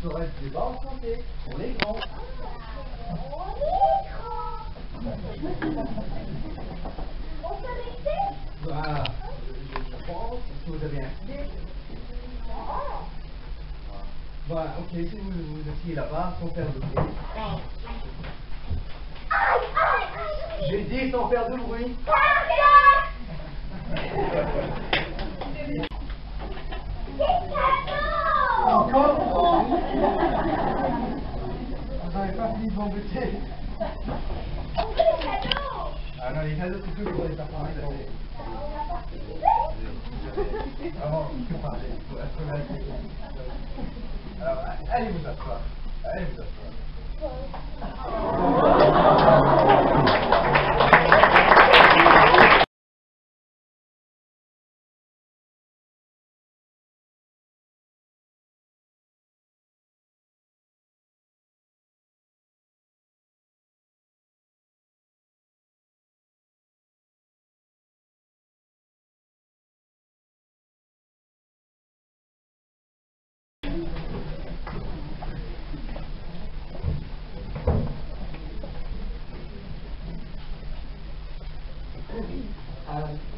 ferai le débat en français, pour les grands. On peut rester? Voilà, je pense. Est-ce que vous avez un idée? Voilà, ok, si vous vous asseyez là-bas, sans faire de bruit. J'ai dit sans faire de bruit. Encore? Vous n'avez pas fini de m'embêter. Ah non, les cadeaux, c'est plus pour les enfants. Vraiment, que parler. Alors, allez vous asseoir. Allez vous asseoir.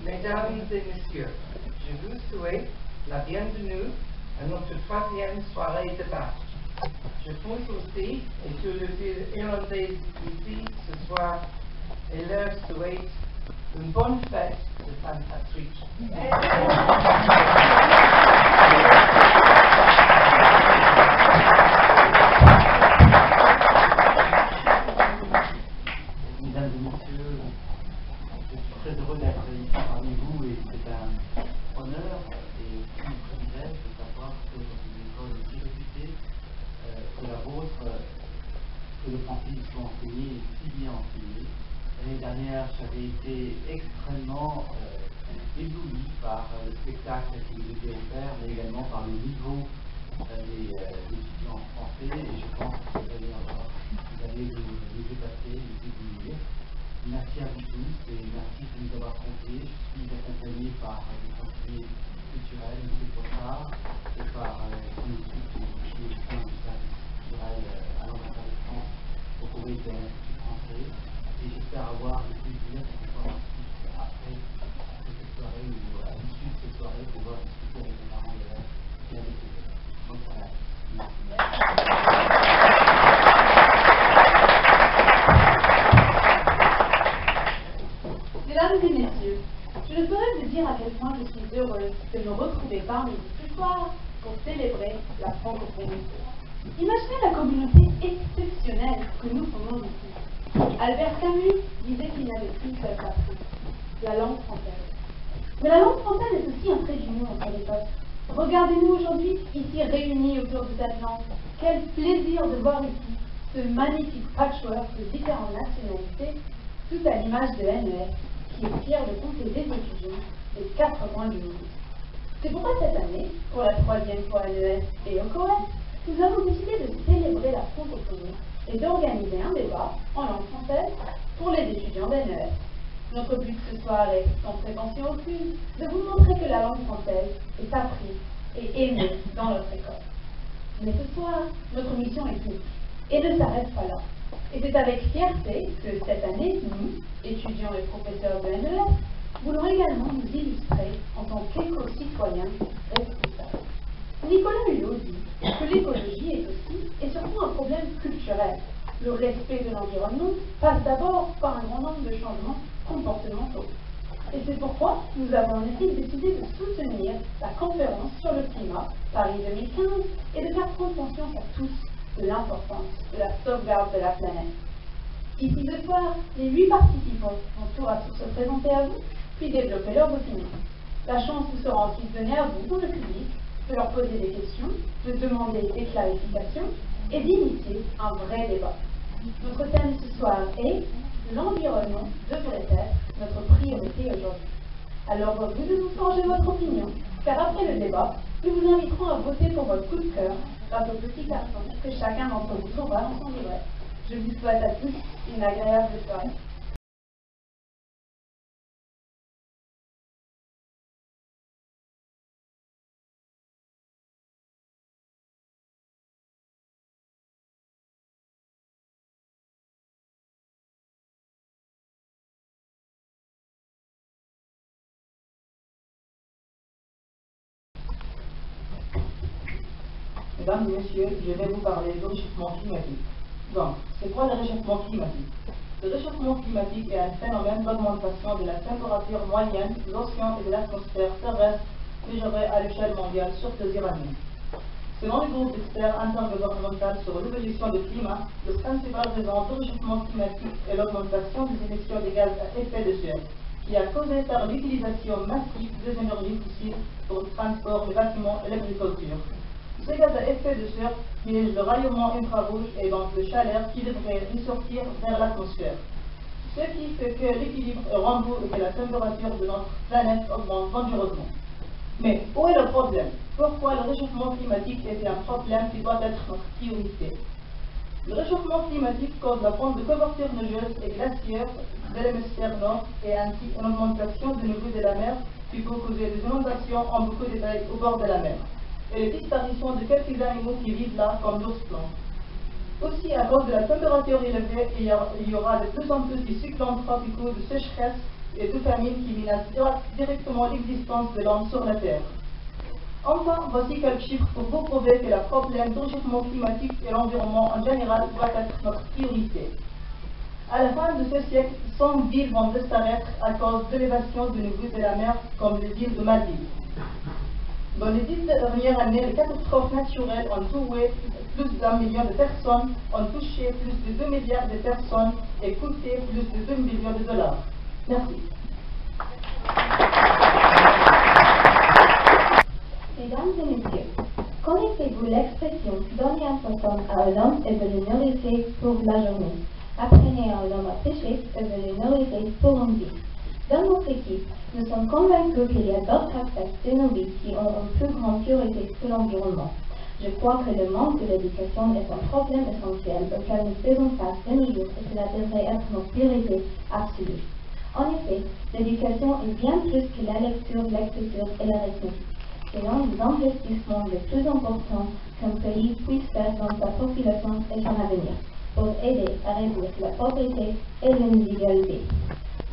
Mesdames et messieurs, je vous souhaite la bienvenue à notre troisième soirée de Pâques. Je pense aussi, et sur le fil irlandais ici ce soir, et leur souhaite une bonne fête de Saint-Patrick. Mesdames et messieurs, je suis très heureux d'être ici parmi vous et c'est un honneur et aussi un privilège de savoir que dans une école aussi réputée que la vôtre, que le français soit enseigné et si bien enseigné. L'année dernière, j'avais été extrêmement ébloui par le spectacle qui nous était offert, mais également par le niveau des étudiants en français et je pense que vous allez nous dépasser, nous éblouir. Merci à vous tous et merci de nous avoir comptés. Je suis accompagné par le conseiller culturel, M. Poissard, et par son équipe qui est au sein du service culturel à l'ambassade de France au Koweït de l'Institut français. Et j'espère avoir le plaisir de pouvoir ensuite, après cette soirée ou à l'issue de cette soirée, pouvoir discuter avec les parents d'élèves et avec les élèves. Donc voilà. Mesdames et messieurs, je ne saurais vous dire à quel point je suis heureuse de me retrouver parmi vous ce soir pour célébrer la francophonie. Imaginez la communauté exceptionnelle que nous formons ici. Albert Camus disait qu'il n'avait qu'une seule patrie, la langue française. Mais la langue française est aussi un trait d'union entre les peuples. Regardez-nous aujourd'hui, ici réunis autour de cette langue. Quel plaisir de voir ici ce magnifique patchwork de différentes nationalités, tout à l'image de NES, qui est fier de compter des étudiants des 4 coins du monde. C'est pourquoi cette année, pour la 3e fois à NES et au Koweït, nous avons décidé de célébrer la francophonie et d'organiser un débat en langue française pour les étudiants d'NES. Notre but ce soir est, sans prétention aucune, de vous montrer que la langue française est apprise et aimée dans notre école. Mais ce soir, notre mission est unique et ne s'arrête pas là. Et c'est avec fierté que cette année, nous, étudiants et professeurs de NES, voulons également nous illustrer en tant qu'éco-citoyens responsables. Nicolas Hulot dit que l'écologie est aussi et surtout un problème culturel. Le respect de l'environnement passe d'abord par un grand nombre de changements comportementaux. Et c'est pourquoi nous avons en effet décidé de soutenir la conférence sur le climat Paris 2015 et de faire prendre conscience à tous de l'importance de la sauvegarde de la planète. Ici ce soir, les 8 participants vont tour à tour se présenter à vous, puis développer leurs opinions. La chance vous sera ensuite donnée à vous, dans le public, de leur poser des questions, de demander des clarifications et d'initier un vrai débat. Notre thème ce soir est « L'environnement devrait être notre priorité aujourd'hui ». Alors vous devez vous forger votre opinion, car après le débat, nous vous inviterons à voter pour votre coup de cœur grâce au petit carton que chacun d'entre vous trouvera dans son livret. Je vous souhaite à tous une agréable soirée. Mesdames et messieurs, je vais vous parler du réchauffement climatique. Donc, c'est quoi le réchauffement climatique? Le réchauffement climatique est un phénomène d'augmentation de la température moyenne de l'océan et de l'atmosphère terrestre mesurée à l'échelle mondiale sur plusieurs années. Selon le groupe d'experts intergouvernemental sur l'évolution du climat, la principale raison du réchauffement climatique est l'augmentation des émissions de gaz à effet de serre, qui est causée par l'utilisation massive des énergies fossiles pour le transport, les bâtiments et l'agriculture. Ces gaz à effet de serre piègent le rayonnement infrarouge et donc le chaleur qui devrait ressortir vers l'atmosphère. Ce qui fait que l'équilibre est rompu et que la température de notre planète augmente dangereusement. Mais où est le problème? Pourquoi le réchauffement climatique est un problème qui doit être notre priorité? Le réchauffement climatique cause la fonte de couverture neigeuse et glaciaire de l'hémisphère nord et ainsi une augmentation du niveau de la mer qui peut causer des inondations en beaucoup de pays au bord de la mer et la disparition de quelques animaux qui vivent là comme l'ours blanc. Aussi, à cause de la température élevée, il y aura de plus en plus de cyclones tropicaux, de sécheresse et de famines qui menacent directement l'existence de l'homme sur la Terre. Enfin, voici quelques chiffres pour vous prouver que le problème du réchauffement climatique et l'environnement en général doit être notre priorité. À la fin de ce siècle, 100 villes vont disparaître à cause de l'élévation du niveau de la mer, comme les îles de Maldives. Dans les 10 dernières années, les catastrophes naturelles ont tué plus d'1 million de personnes, ont touché plus de 2 milliards de personnes et coûté plus de 2 millions de dollars. Merci. Mesdames et messieurs, connaissez-vous l'expression « donner un poisson à un homme et de le nourrir pour la journée » Apprenez à un homme à pêcher et de le nourrir pour une vie. Dans notre équipe, nous sommes convaincus qu'il y a d'autres aspects de nos vies qui ont une plus grande priorité que l'environnement. Je crois que le manque de l'éducation est un problème essentiel auquel nous faisons face de nos jours et cela devrait être notre priorité absolue. En effet, l'éducation est bien plus que la lecture, l'écriture et l'arithmétique. C'est l'un des investissements les plus importants qu'un pays puisse faire dans sa population et son avenir, pour aider à réduire la pauvreté et l'inégalité.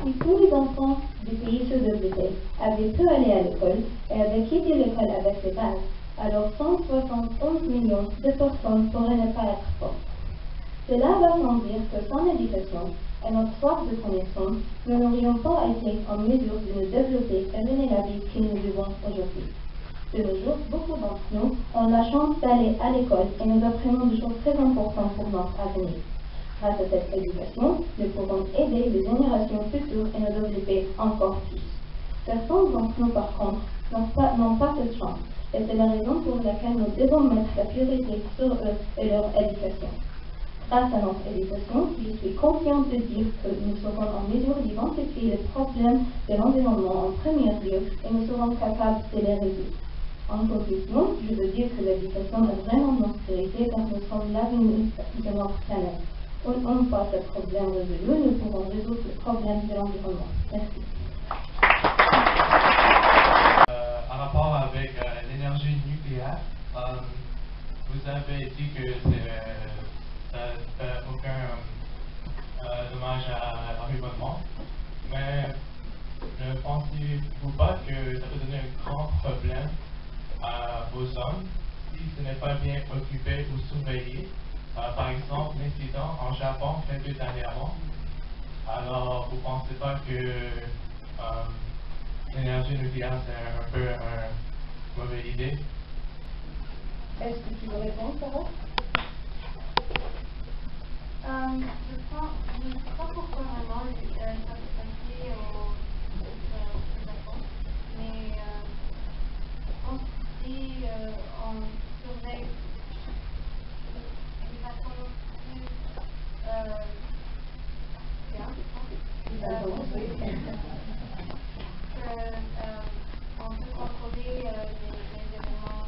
Si tous les enfants du pays sous-développé avaient pu aller à l'école et avaient quitté l'école avec ses bases, alors 171 millions de personnes pourraient ne pas être pauvres. Cela va sans dire que sans éducation et notre soif de connaissance, nous n'aurions pas été en mesure de nous développer et mener la vie que nous vivons aujourd'hui. De nos jours, beaucoup d'entre nous ont la chance d'aller à l'école et nous apprenons des choses très importantes pour notre avenir. Grâce à cette éducation, nous pourrons aider les générations futures et nous développer encore plus. Certains d'entre nous, par contre, n'ont pas cette chance, et c'est la raison pour laquelle nous devons mettre la priorité sur eux et leur éducation. Grâce à notre éducation, je suis confiante de dire que nous serons en mesure d'identifier les problèmes de l'environnement en premier lieu et nous serons capables de les résoudre. En conclusion, je veux dire que l'éducation est vraiment notre priorité car nous sommes l'avenir de notre planète. Une fois ce problème résolu, nous pourrons résoudre le problème de l'environnement. Merci. En rapport avec l'énergie nucléaire, vous avez dit que ça ne fait aucun dommage à l'environnement, mais ne pensez-vous pas que ça peut donner un grand problème aux hommes si ce n'est pas bien occupé ou surveillé? Par exemple, l'incident en Japon quelques années avant. Alors, vous ne pensez pas que l'énergie nucléaire c'est un peu une mauvaise idée? Est-ce que tu veux répondre, Sarah? Je ne sais pas pourquoi vraiment ça s'est passé au Japon, mais si on surveille de façon plus bien, on peut contrôler les événements.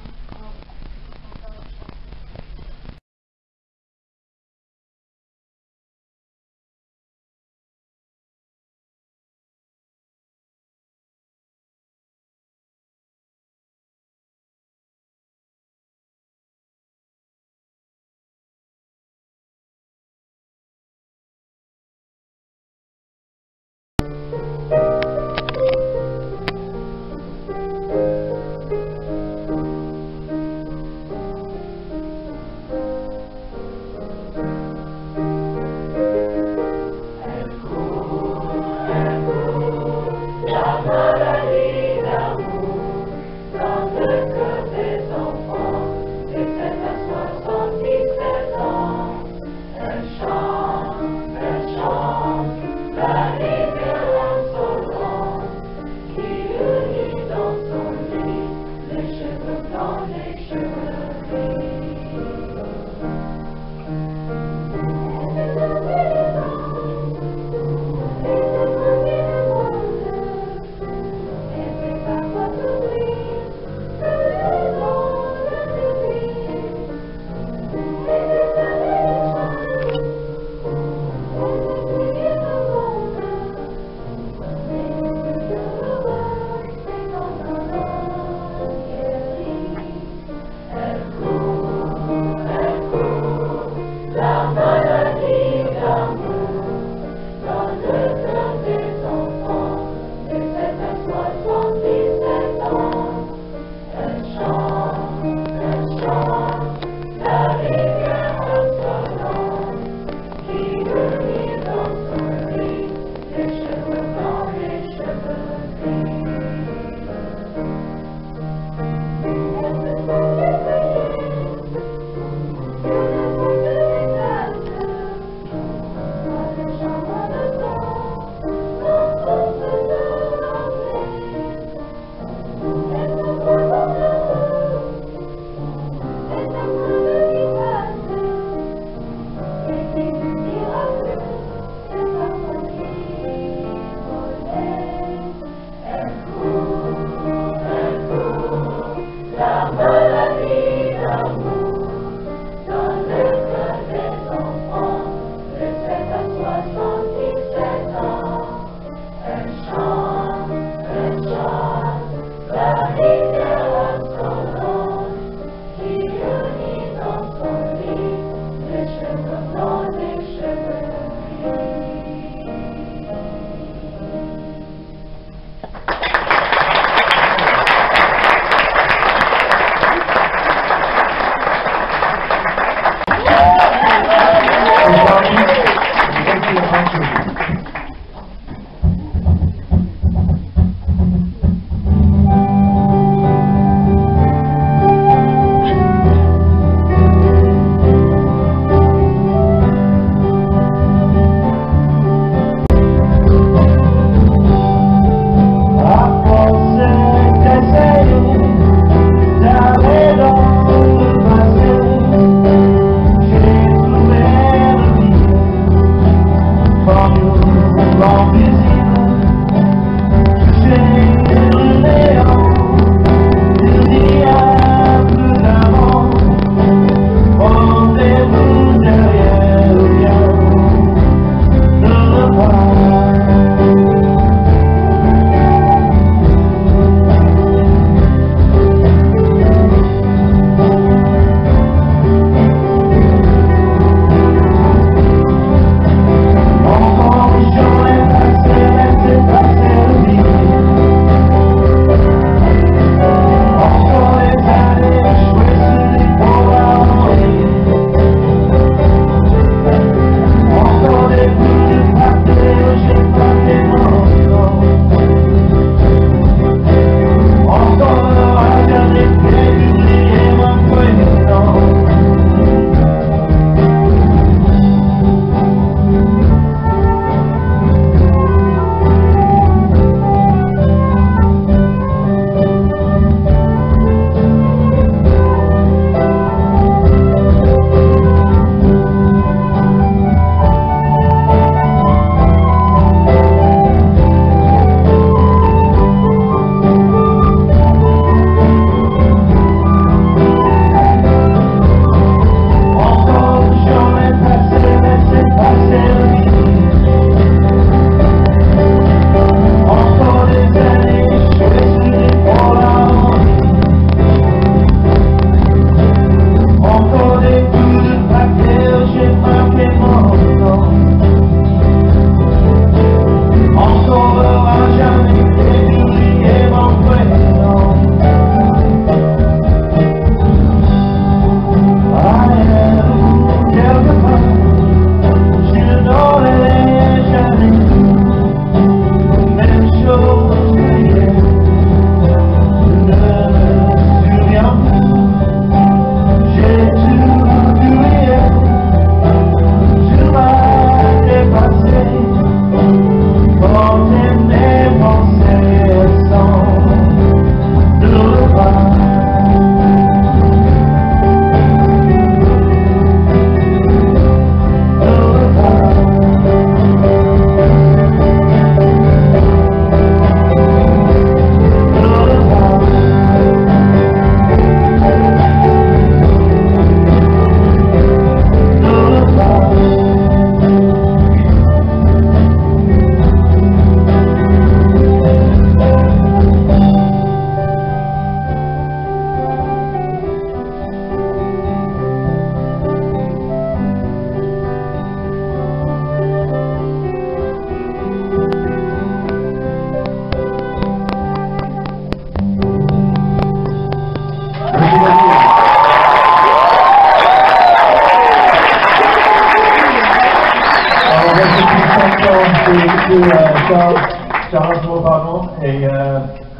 Charles Aznavour, pardon, et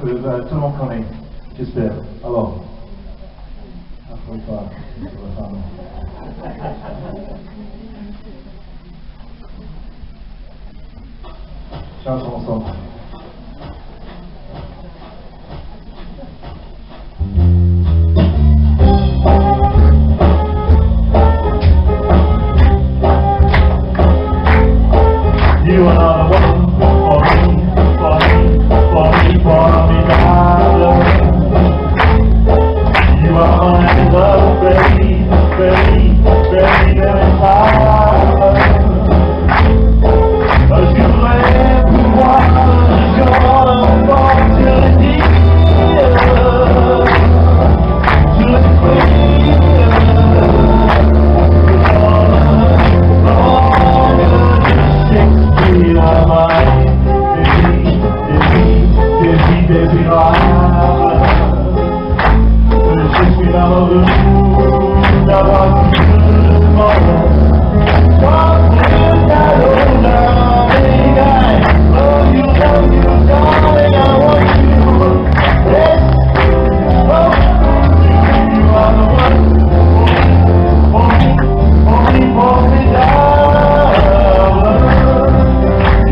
que tout le monde connaît, j'espère. Alors, pardon. Charles ensemble. You are the one for me, for me, for me, for me, darling. You are my love, baby, baby, baby, baby, darling. As you live the waters, you're born to the deep, to the queen. Je suis malheureux d'avoir si peu de moment. Love you, darling, I want you. Yes, oh, you are the one for me, for me, for me, darling.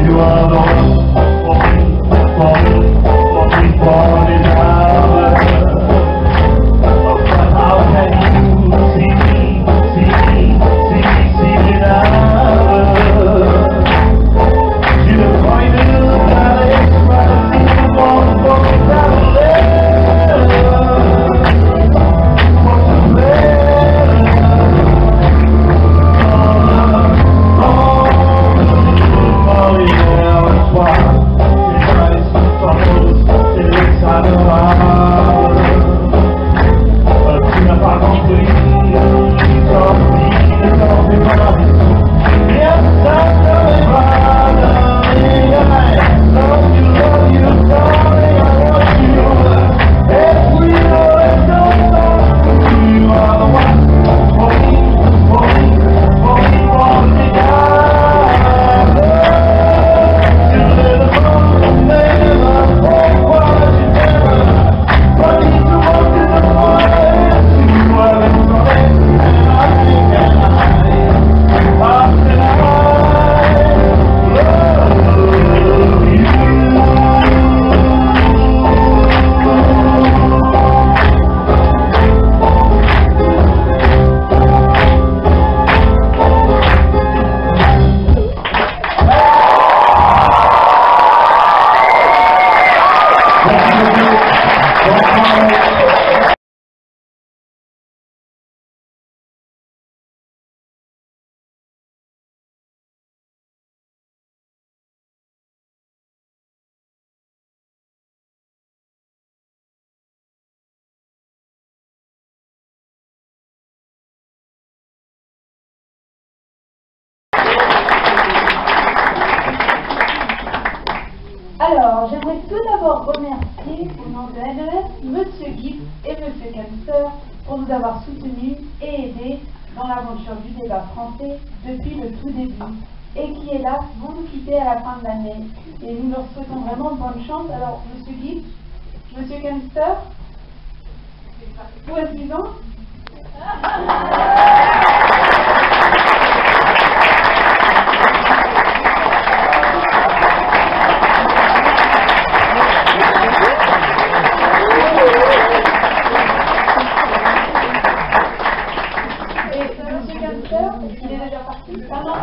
You are the one for me, for me, for me, for me, darling. But how can you see me, see me, see me, see me now? You don't find it that it's right, see the one for me, darling. What's the plan? Oh yeah, that's why it's nice, c'est ça de tu n'as pas compris, tant pis, pas. Yes, that's the way, love you, darling, I want you. If we always don't talk, you are the one for me, for me, for me, for me, darling. You little woman, never, pourquoi tu t'aimes? Pas du tout, moi, tu ne vois. You are the one, and I think Alors, j'aimerais tout d'abord remercier au nom de LES, Monsieur Gibbs et Monsieur Kempster pour nous avoir soutenus et aidés dans l'aventure du débat français depuis le tout début et qui, hélas, vont nous quitter à la fin de l'année. Et nous leur souhaitons vraiment bonne chance. Alors, Monsieur Gibbs, Monsieur Kempster, où est-ce qu'ils sont? Il est déjà parti. Ah non,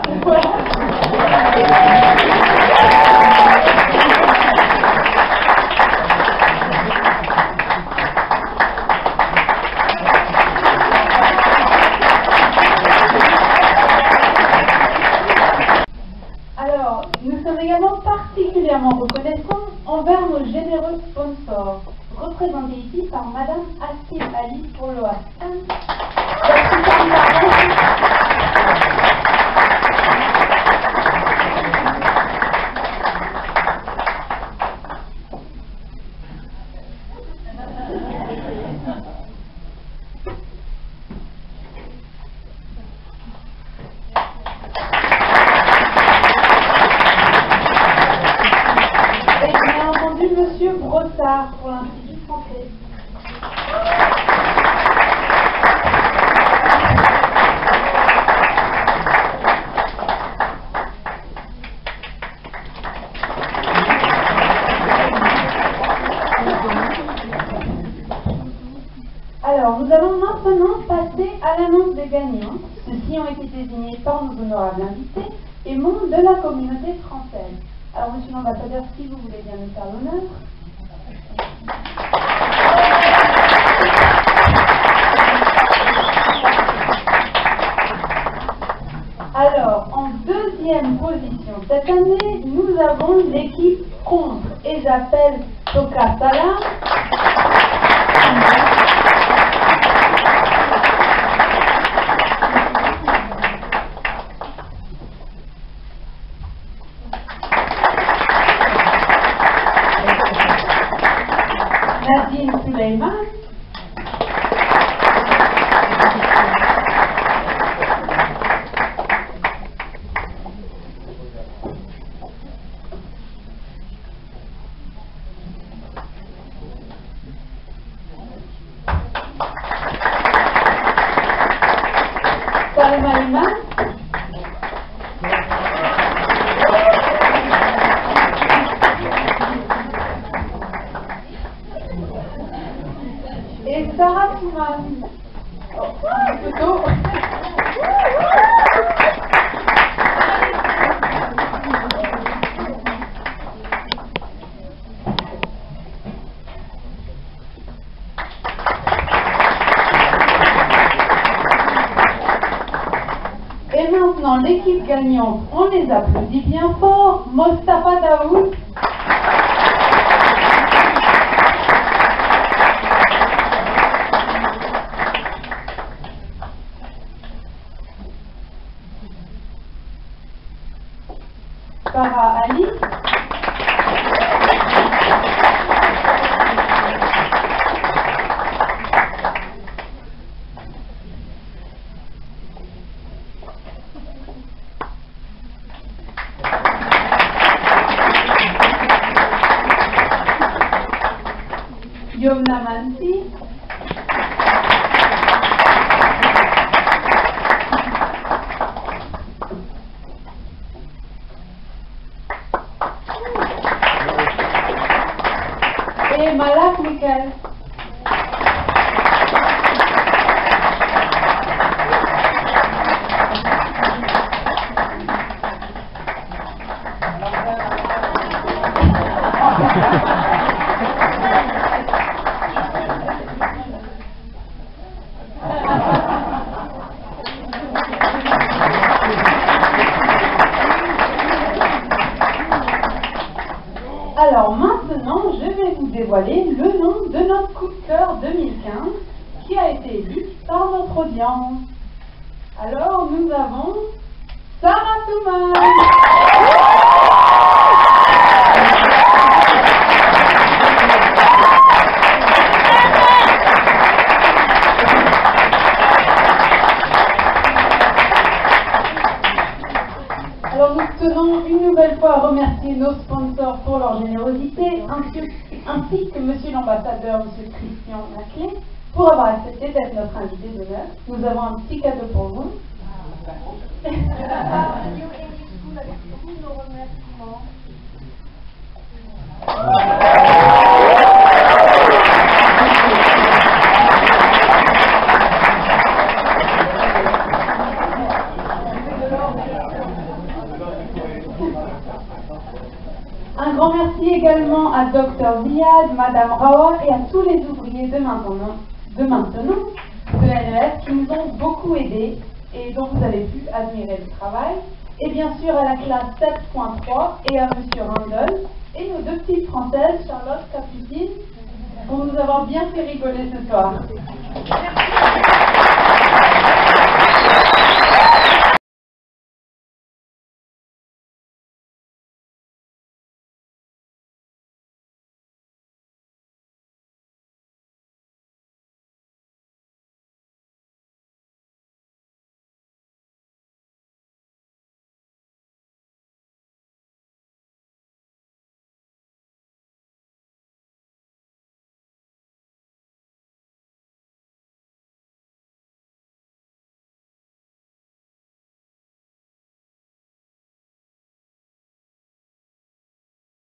alors, nous sommes également particulièrement reconnaissants envers nos généreux sponsors, représentés ici par Madame Astrid Ali pour l'OASM. Boussard pour l'Institut français. Alors, nous allons maintenant passer à l'annonce des gagnants. Ceux-ci ont été désignés par nos honorables invités et membres de la communauté française. Alors, monsieur l'ambassadeur, si vous voulez bien nous faire l'honneur. Alors, en deuxième position cette année, nous avons l'équipe contre et j'appelle Tokatala. Nadine Suleiman. Salma Iman. Et Sarah Touman. Plutôt. Et maintenant, l'équipe gagnante, on les applaudit bien fort. Mostafa Daoud. Farah Ali. Yomna Mansi. Et Malak Michael. Alors maintenant, je vais vous dévoiler le nom de notre coup de cœur 2015 qui a été élu par notre audience. Alors nous avons Sarah Touman. Alors nous tenons une nouvelle fois à remercier nos sponsors pour leur générosité, ainsi que Monsieur l'ambassadeur, Monsieur Christian Laclé, pour avoir accepté d'être notre invité d'honneur. Nous avons un petit cadeau pour vous. New English School avec tous nos remerciements. Un grand merci également à Dr Ziad, Madame Rawa et à tous les ouvriers de maintenant de l'ANES qui nous ont beaucoup aidés et dont vous avez pu admirer le travail. Et bien sûr à la classe 7.3 et à Monsieur Randall et nos deux petites françaises, Charlotte, Capucine, pour nous avoir bien fait rigoler ce soir. Merci.